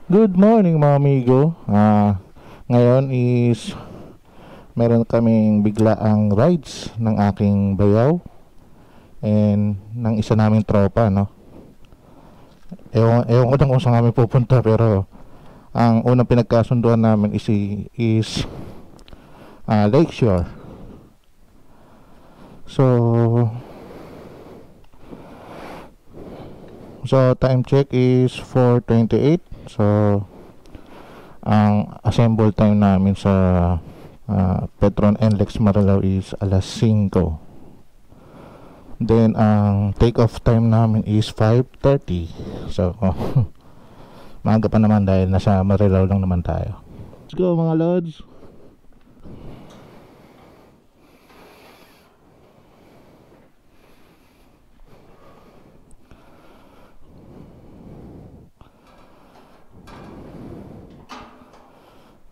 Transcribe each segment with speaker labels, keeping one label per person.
Speaker 1: Good morning mga amigo. Ngayon is meron kaming biglaang rides ng aking bayaw and ng isa naming tropa, no? Ewan ko lang kung saan kami pupunta, pero ang unang pinagkasunduan namin is Lakeshore. So time check is 4:28. So ang assemble time namin sa Petron NLEX Marilao is alas 5. Then ang take off time namin is 5:30. So maaga pa naman dahil nasa Marilao lang naman tayo. Let's go mga lods.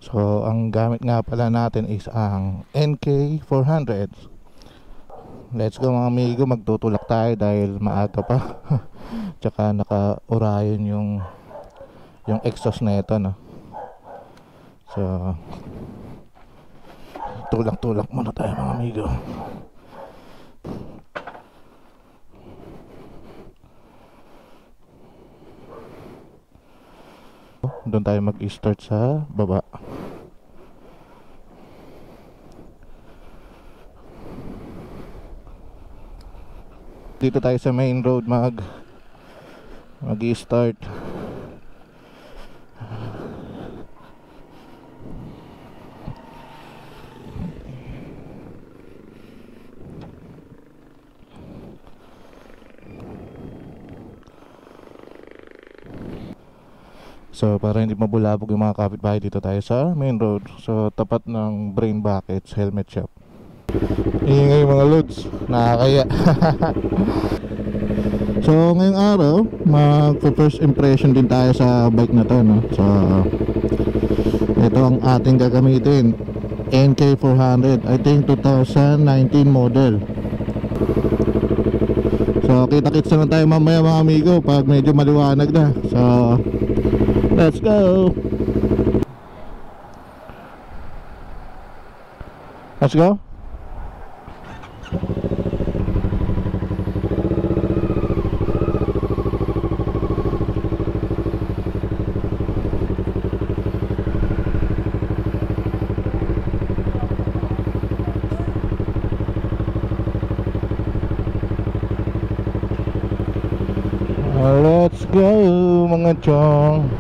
Speaker 1: So ang gamit nga pala natin is ang NK400. Let's go mga amigo, magtutulak tayo dahil maaga pa. Tsaka naka-Orion yung exhaust na ito, no? So tulak-tulak muna tayo mga amigo. Doon tayo mag-start sa baba. Dito tayo sa main road mag-i-start. So para hindi mabulabog yung mga kapitbahay, dito tayo sa main road. So tapat ng Brain Buckets Helmet Shop. Ingay mga loads, nakakaya. So ngayong araw, mag-first impression din tayo sa bike na to, no? So ito ang ating gagamitin, NK400. I think 2019 model. So kita-kits na lang tayo mamaya mga amigo pag medyo maliwanag na. So let's go. Let's go. Let's go mga chong.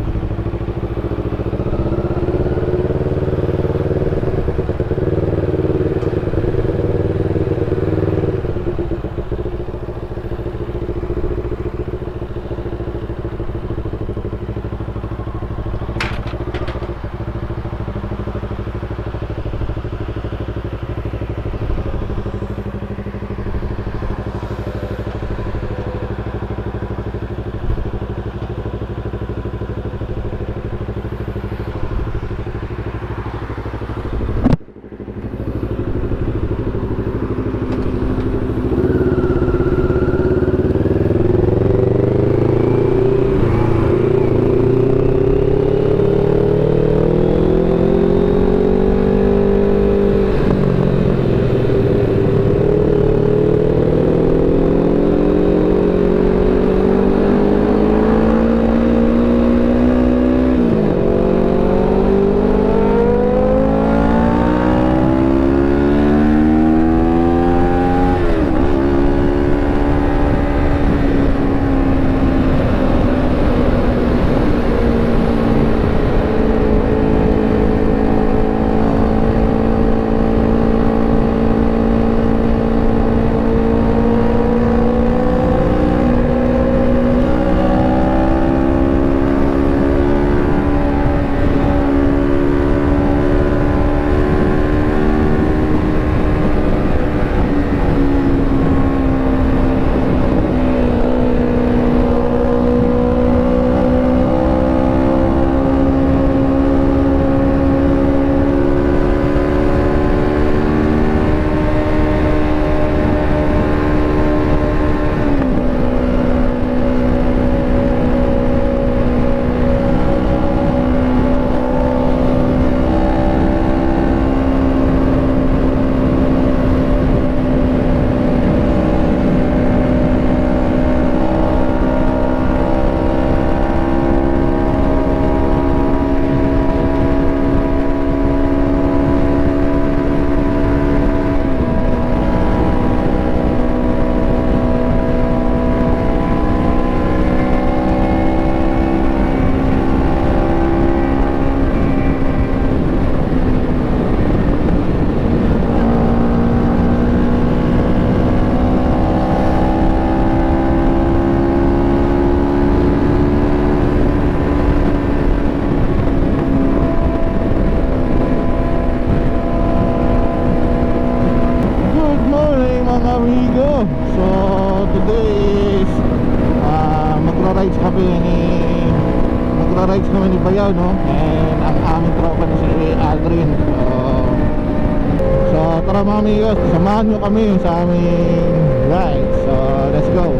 Speaker 1: magra-rides naman ni Bayaw, no? And ang aming tropa na si Aldrin. So tara mga amigos, samahan nyo kami sa aming ride. So let's go.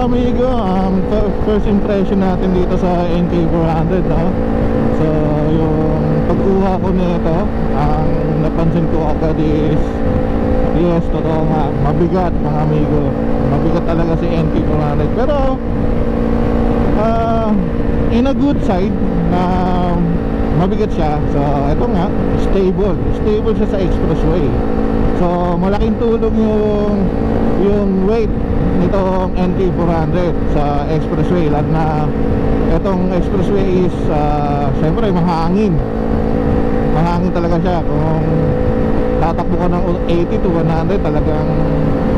Speaker 1: Amigo, first impression natin dito sa NK400, no? So yung pagkuha ko nito, ang napansin ko agad is yes, totoo nga, mabigat mga amigo, mabigat talaga si NK400, pero in a good side na mabigat siya. So ito nga, stable siya sa expressway. So malaking tulong yung weight nitong NK400 sa expressway, lalo na itong expressway is syempre mahangin talaga siya. Kung tatakbo ka ng 80 to 100 talagang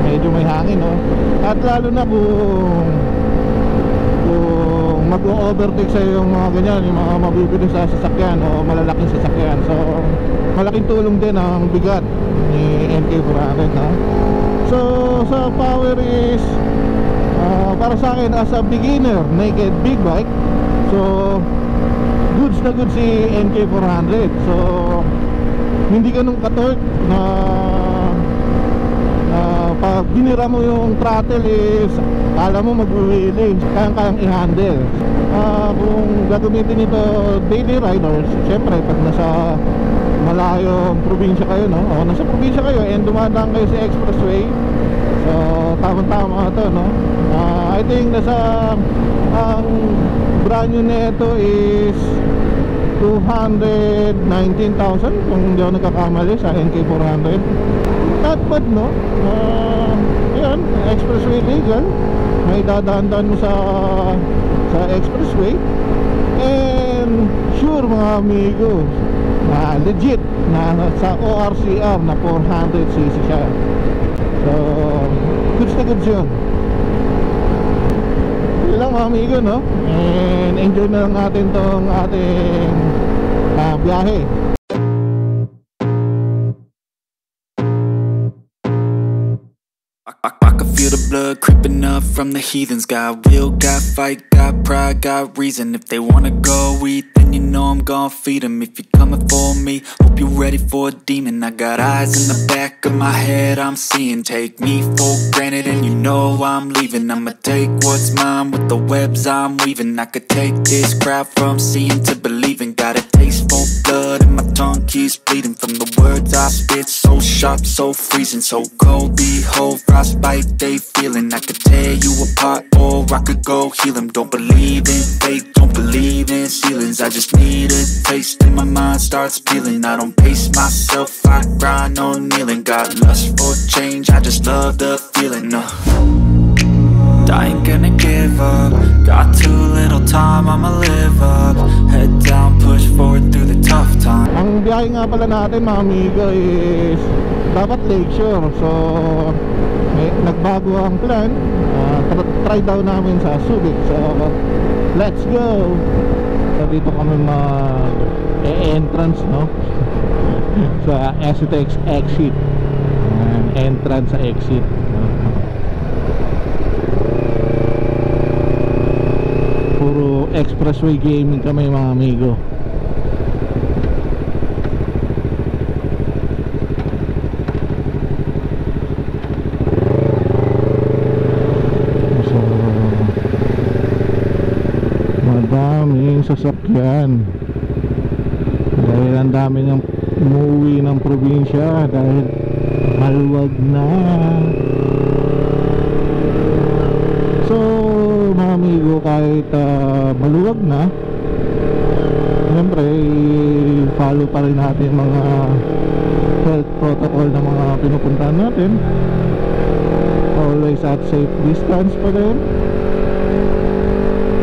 Speaker 1: medyo may hangin, no? At lalo na kung mag-overtake sa yung mga ganyan, yung mga mabibilis sa sasakyan o malalaking sasakyan. So malaking tulong din ang bigat ni NK400, no? So sa power is para sa akin as a beginner naked big bike, so goods na good si NK400. So hindi ganun ka-torque na pag binira mo yung throttle is kala mo mag-wheeling, kayang i-handle. Kung gagamitin ito daily riders, syempre pag nasa malayong probinsya kayo, no? O nasa probinsya kayo and dumadaan kayo sa expressway, so tamang-tama ito, no? I think nasa ang brand new nito is 219,000 kung hindi ako nagkakamali sa NK400. Not bad, no? Yan, expressway legal, may dadaan-daan mo sa expressway, and sure mga amigos, legit na sa ORCR na 400cc siya. So goods na goods yun. Yun lang mga amigo, no? And enjoy na lang natin tong ating biyahe.
Speaker 2: I can feel the blood creeping up from the heathens. Got will, got fight, got pride, got reason. If they wanna go eat, then you know I'm gon' feed them. If you're coming for me, hope you're ready for a demon. I got eyes in the back of my head, I'm seeing. Take me for granted and you know I'm leaving. I'ma take what's mine with the webs I'm weaving. I could take this crowd from seeing to believing. Got a taste for blood and my tongue keeps bleeding. From the words I spit, so sharp, so freezing, so cold. Behold, frostbite they feeling. I could tear you apart or I could go heal them. Don't believe in fate, don't believe in ceilings. I just need a taste and my mind starts peeling. I don't pace myself, I grind on kneeling. Got lust for change, I just love the feeling. I ain't gonna give up. Got too little time, I'ma live up. Head down, push forward through the tough time.
Speaker 1: Ang biyahe nga pala natin mga amigo is dapat Lakeshore. So nagbago ang plan. Try daw namin sa Subic. So let's go. So dito kami entrance, no? Sa STX exit. Entrance sa exit. Puro expressway gaming kami mga amigo. So madaming sasakyan dahil ang dami ng umuwi ng probinsya dahil maluwag na. So mga amigo, kahit maluwag na, siyempre follow pa rin natin mga health protocol na mga pinupuntahan natin. Always at safe distance pa rin.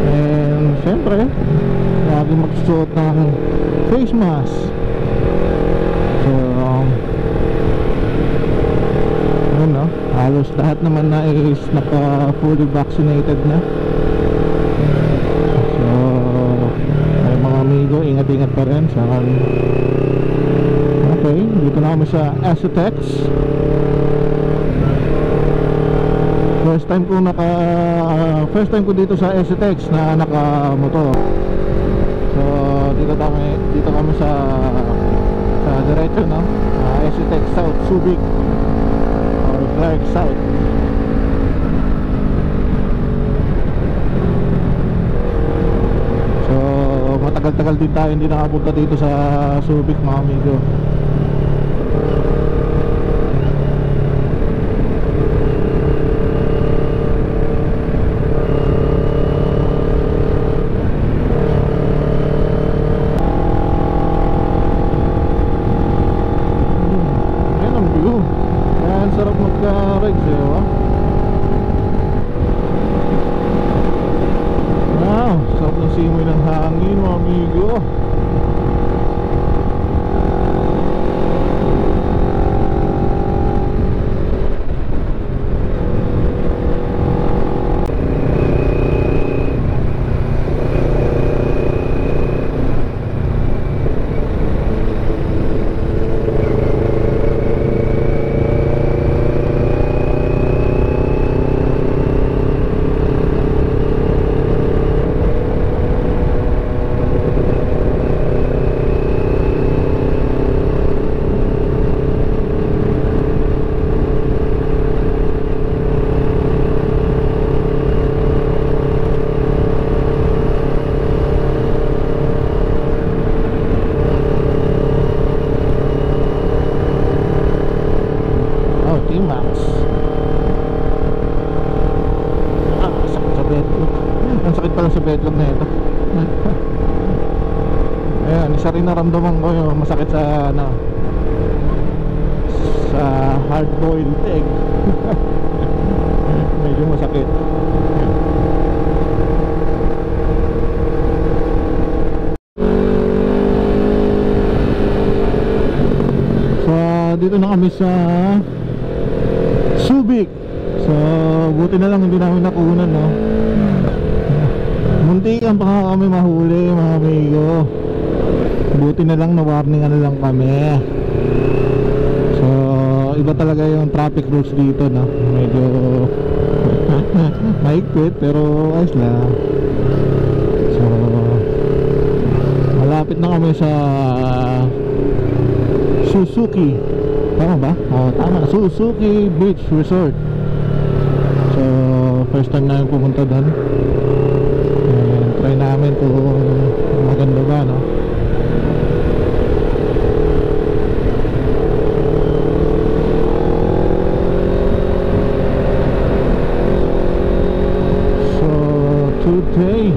Speaker 1: And siyempre lagi magsusuot ng face mask. So ano, halos lahat naman na is naka fully vaccinated na. So ay mga amigo, ingat-ingat pa rin sa okay, dito na kami sa SCTEX. First time ko dito sa SCTEX na naka-motor. So dito kami sa diretso, no? SCTEX South Subic or Clark South. So matagal-tagal din tayo hindi nakapunta dito sa Subic, mga amigo. Sarap magka-rides eh, oh. Wow, sarap ng simoy ng hangin, mga amigo. T-Max. Sakit sa bedrock. Ang sakit pala sa bedrock na ito. Ayan, isa rin naramdaman ko yung masakit sa sa hard-boiled egg. Medyo masakit. So dito na kami sa Subic. So buti na lang hindi namin nakunan, no? Muntikan pa nga kami mahuli, mga amigo. Buti na lang na warningan na lang kami. So iba talaga yung traffic rules dito, no? Medyo mahigpit pero ayos lang. So malapit na kami sa Suzuki. Tama ba? Oh, tama. Suzuki Beach Resort. So first time namin pumunta doon. Try namin kung maganda ba, no? So today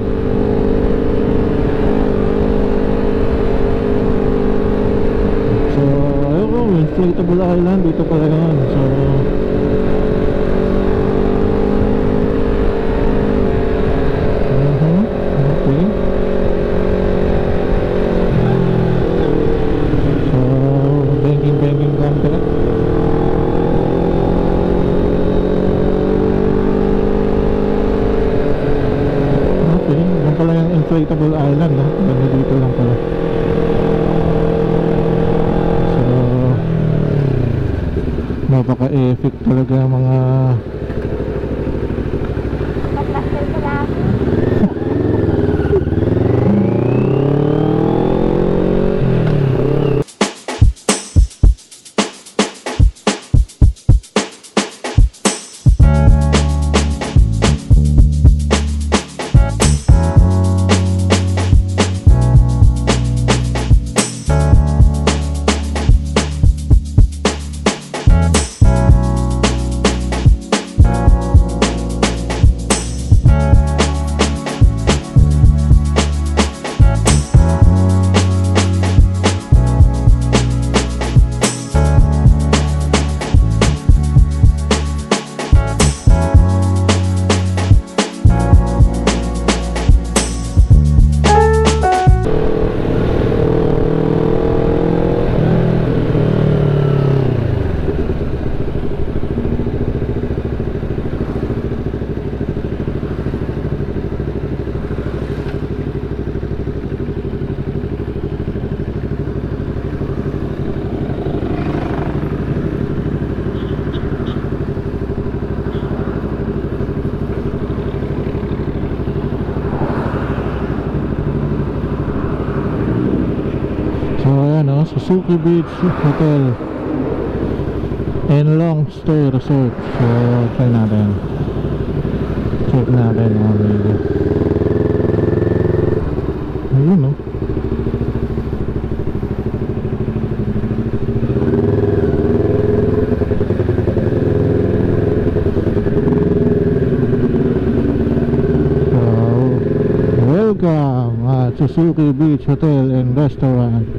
Speaker 1: Inflatable Island, dito pala yun. So okay. So banking complex. Okay, yan pala yung Inflatable Island, no? Ganda dito lang pala. Napaka-epic talaga mga ano, Suzuki Beach Hotel and Long Stay Resort. So try natin, check natin mga amigo. Ayun no. Welcome at Suzuki Beach Hotel and Restaurant.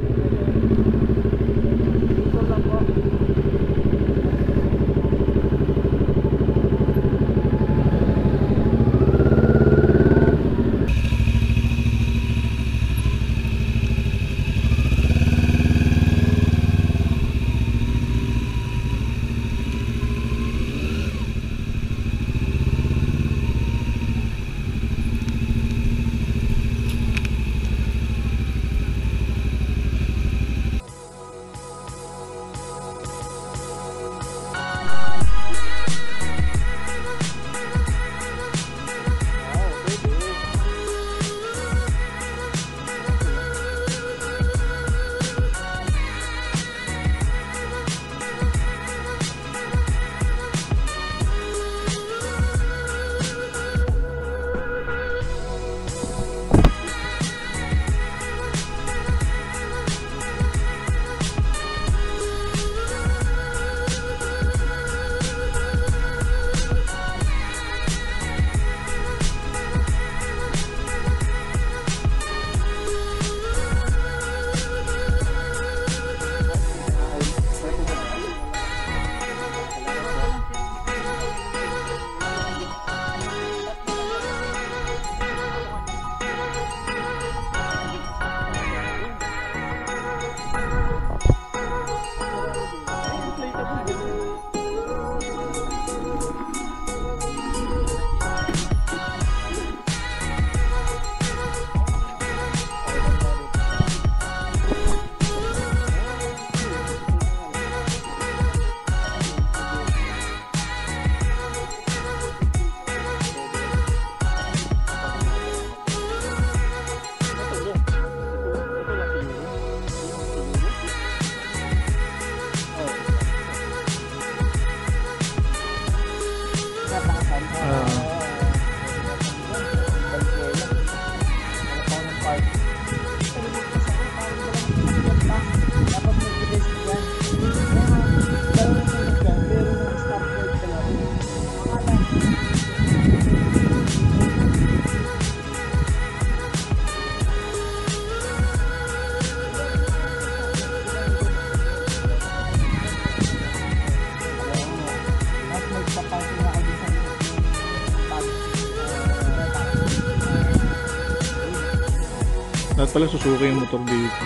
Speaker 3: Dapat pala Suzuki yung motor dito.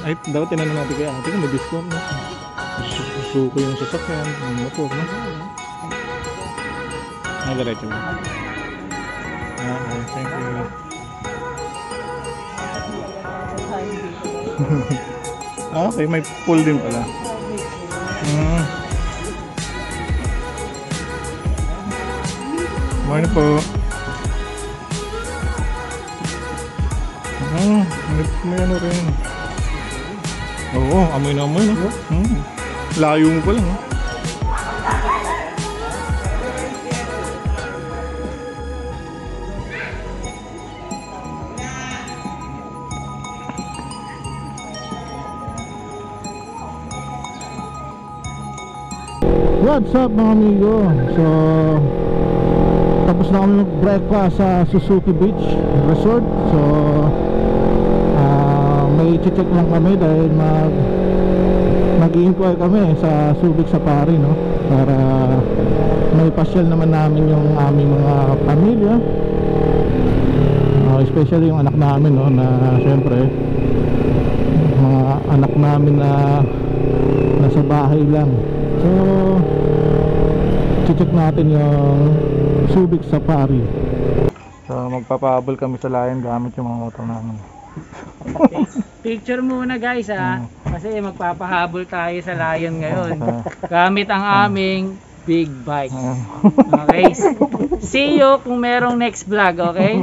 Speaker 3: Ay, dapat tinanong natin kaya ate kung may discount na. Suzuki yung sasakyan, yung motor, no? Ah, diretso mo. Okay, thank you. Okay, may pool din pala. Morning po. May ano rin. Oo, amoy na amoy, no? Layo mo pa lang, no?
Speaker 1: What's up mga amigo? So tapos na kami mag-breakfast sa Suzuki Beach Resort. So may check lang kami dahil mag-i-inquire kami sa Subic Safari, no? Para may pasyal naman namin yung aming mga pamilya, especially yung anak namin, no? Na syempre mga anak namin na nasa bahay lang. So check natin yung Subic Safari.
Speaker 3: So magpapahabol kami sa Lion gamit yung mga motor namin.
Speaker 4: Picture muna guys ha, kasi magpapahabol tayo sa Lion ngayon gamit ang aming big bike. Okay, see you kung merong next vlog, okay?